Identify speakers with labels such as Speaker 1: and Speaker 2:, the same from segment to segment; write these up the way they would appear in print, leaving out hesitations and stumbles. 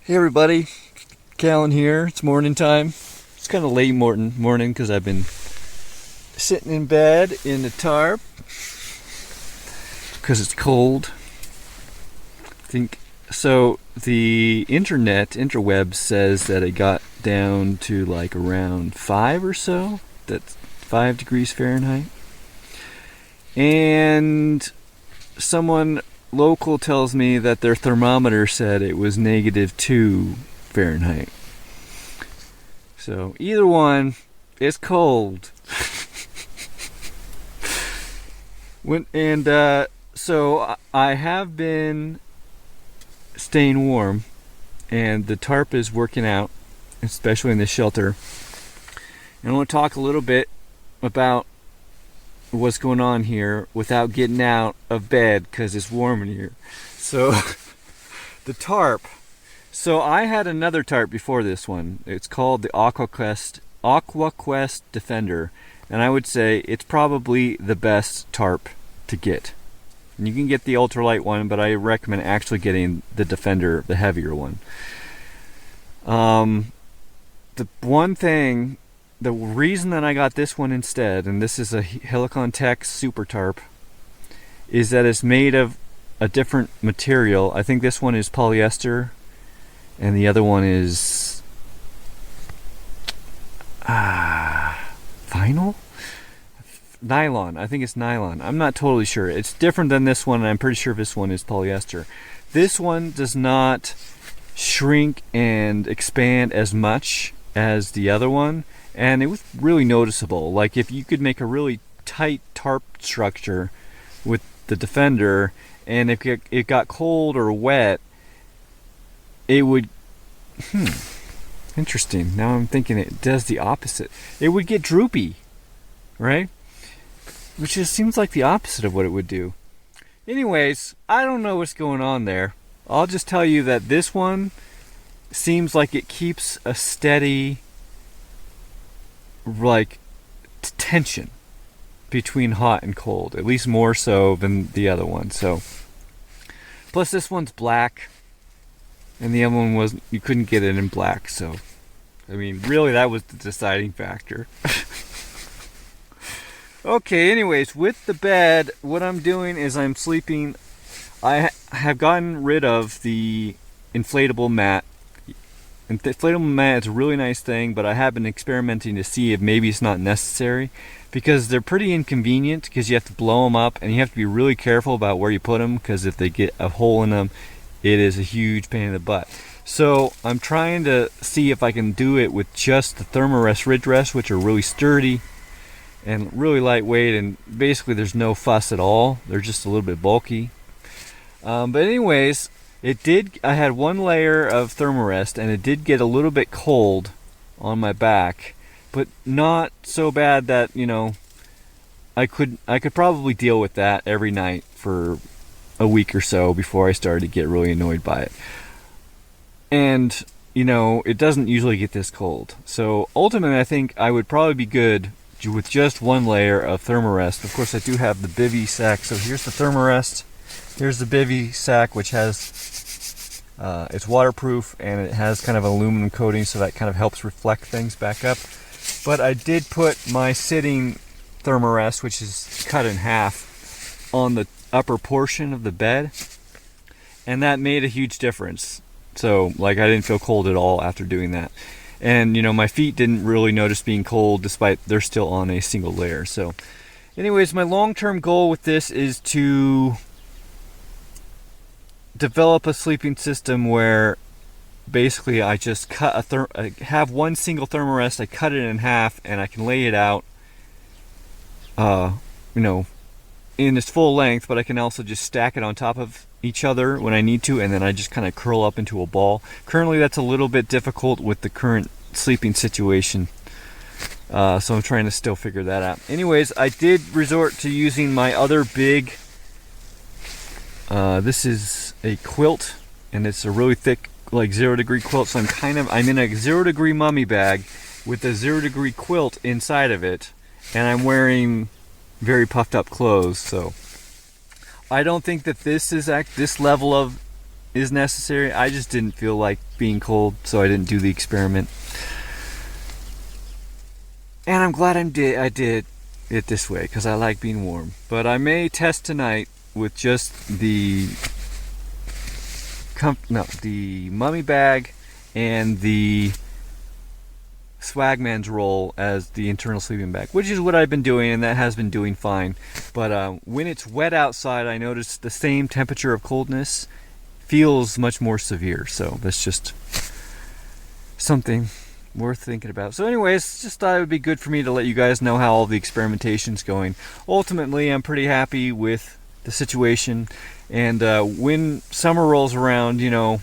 Speaker 1: Hey everybody, Cahlen here. It's morning time. It's kind of late morning because I've been sitting in bed in the tarp because it's cold. I think so. The interweb says that it got down to like around 5 or so. That's 5 degrees Fahrenheit. And someone local tells me that their thermometer said it was -2 Fahrenheit. So either one, it's cold. So I have been staying warm, and the tarp is working out, especially in the shelter. And I want to talk a little bit about what's going on here without getting out of bed because it's warm in here. So the tarp. So I had another tarp before this one. It's called the AquaQuest Defender, and I would say it's probably the best tarp to get. And you can get the ultralight one, but I recommend actually getting the Defender, the heavier one. The reason that I got this one instead, and this is a Helicon Tech Super Tarp, is that it's made of a different material. I think this one is polyester, and the other one is vinyl? Nylon. I think it's nylon. I'm not totally sure. It's different than this one, and I'm pretty sure this one is polyester. This one does not shrink and expand as much as the other one, and it was really noticeable. Like if you could make a really tight tarp structure with the Defender, and if it got cold or wet, it would interesting. Now I'm thinking it does the opposite. It would get droopy, right? Which just seems like the opposite of what it would do. Anyways, I don't know what's going on there. I'll just tell you that this one seems like it keeps a steady tension between hot and cold, at least more so than the other one. So plus this one's black, and the other one was, you couldn't get it in black. So I mean, really, that was the deciding factor. Okay, anyways, with the bed, what I'm doing is I'm sleeping. I have gotten rid of the inflatable mat. Inflatable mat is a really nice thing, but I have been experimenting to see if maybe it's not necessary, because they're pretty inconvenient, because you have to blow them up and you have to be really careful about where you put them, because if they get a hole in them, it is a huge pain in the butt. So I'm trying to see if I can do it with just the Thermarest Ridge Rest, which are really sturdy and really lightweight, and basically there's no fuss at all. They're just a little bit bulky. But anyways, I had one layer of Thermarest, and it did get a little bit cold on my back, but not so bad that, I could probably deal with that every night for a week or so before I started to get really annoyed by it. And, it doesn't usually get this cold. So ultimately, I think I would probably be good with just one layer of Thermarest. Of course, I do have the bivy sack. So here's the Thermarest. Here's the bivy sack, which has it's waterproof, and it has kind of aluminum coating, so that kind of helps reflect things back up. But I did put my sitting Thermarest, which is cut in half, on the upper portion of the bed, and that made a huge difference. So I didn't feel cold at all after doing that. And my feet didn't really notice being cold, despite they're still on a single layer. So anyways, my long-term goal with this is to develop a sleeping system where basically I just I have one single Thermarest, I cut it in half, and I can lay it out in its full length, but I can also just stack it on top of each other when I need to, and then I just kind of curl up into a ball. Currently that's a little bit difficult with the current sleeping situation, so I'm trying to still figure that out. Anyways, I did resort to using my other big this is a quilt, and it's a really thick 0-degree quilt, so I'm in a 0-degree mummy bag with a 0-degree quilt inside of it, and I'm wearing very puffed up clothes. So I don't think that this level of is necessary. I just didn't feel like being cold, so I didn't do the experiment. And I'm glad I did it this way, because I like being warm. But I may test tonight with just the mummy bag and the Swagman's roll as the internal sleeping bag, which is what I've been doing, and that has been doing fine. But when it's wet outside, I notice the same temperature of coldness feels much more severe. So that's just something worth thinking about. So anyways, just thought it would be good for me to let you guys know how all the experimentation's going. Ultimately, I'm pretty happy with the situation, and when summer rolls around, you know,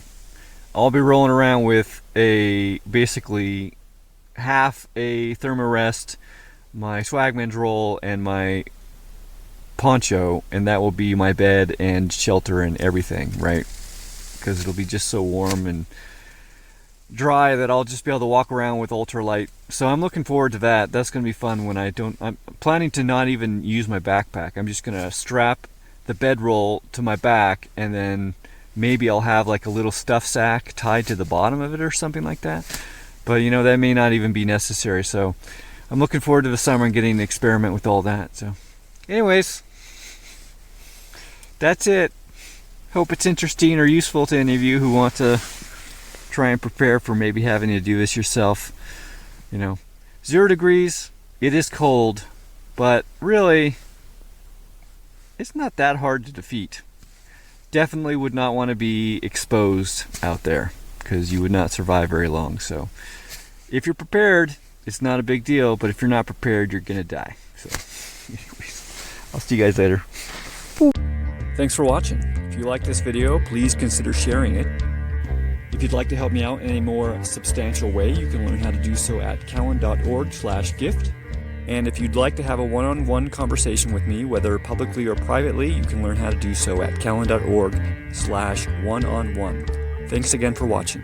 Speaker 1: I'll be rolling around with basically half a thermarest, my Swagman's roll, and my poncho, and that will be my bed and shelter and everything, right? Because it'll be just so warm and dry that I'll just be able to walk around with ultralight. So I'm looking forward to that. That's going to be fun when I'm planning to not even use my backpack. I'm just going to strap the bedroll to my back, and then maybe I'll have like a little stuff sack tied to the bottom of it or something like that. But you know, that may not even be necessary. So I'm looking forward to the summer and getting to experiment with all that. So anyways, that's it. Hope it's interesting or useful to any of you who want to try and prepare for maybe having to do this yourself. You know, 0 degrees, it is cold, but really it's not that hard to defeat. Definitely would not want to be exposed out there, because you would not survive very long. So if you're prepared, it's not a big deal, but if you're not prepared, you're gonna die. So anyways, I'll see you guys later. Thanks for watching. If you like this video, please consider sharing it. If you'd like to help me out in a more substantial way, you can learn how to do so at cahlen.org/gift. And if you'd like to have a one-on-one conversation with me, whether publicly or privately, you can learn how to do so at cahlen.org/one-on-one. Thanks again for watching.